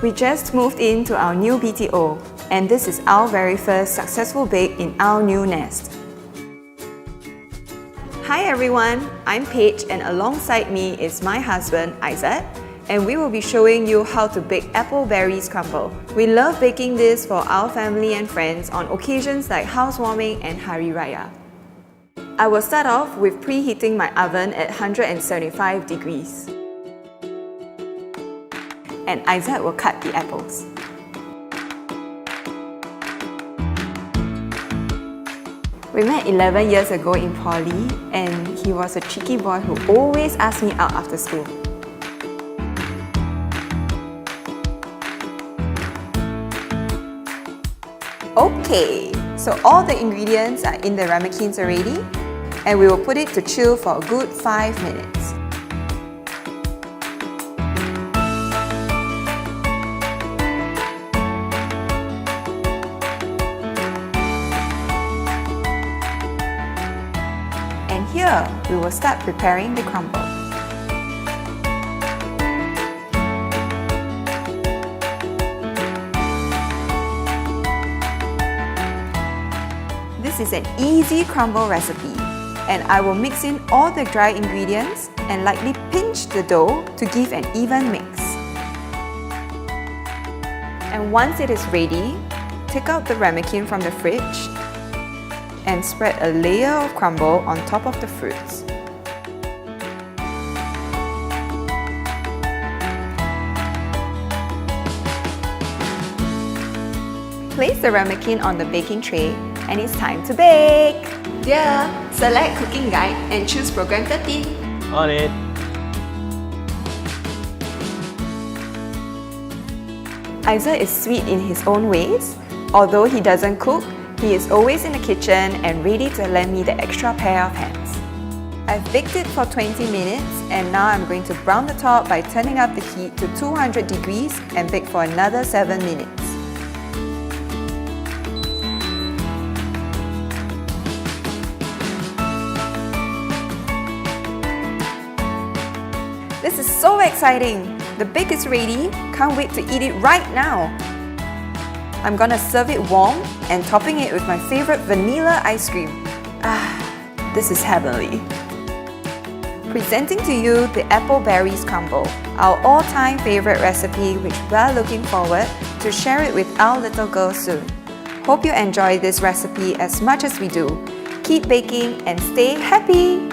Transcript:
We just moved into our new BTO, and this is our very first successful bake in our new nest. Hi everyone, I'm Paige, and alongside me is my husband Isaac, and we will be showing you how to bake Apple Berries Crumble. We love baking this for our family and friends on occasions like housewarming and Hari Raya. I will start off with preheating my oven at 175 degrees. And Isaac will cut the apples. We met 11 years ago in poly, and he was a cheeky boy who always asked me out after school. Okay, so all the ingredients are in the ramekins already, and we will put it to chill for a good 5 minutes. And here, we will start preparing the crumble. This is an easy crumble recipe, and I will mix in all the dry ingredients and lightly pinch the dough to give an even mix. And once it is ready, take out the ramekin from the fridge and spread a layer of crumble on top of the fruits. Place the ramekin on the baking tray, and it's time to bake! Dear, select Cooking Guide and choose Program 13. On it! Isaac is sweet in his own ways. Although he doesn't cook, he is always in the kitchen and ready to lend me the extra pair of hands. I've baked it for 20 minutes, and now I'm going to brown the top by turning up the heat to 200 degrees and bake for another 7 minutes. This is so exciting! The bake is ready, can't wait to eat it right now! I'm gonna serve it warm and topping it with my favorite vanilla ice cream. Ah, this is heavenly! Presenting to you the Apple Berries Crumble, our all-time favorite recipe which we're looking forward to share it with our little girl soon. Hope you enjoy this recipe as much as we do. Keep baking and stay happy!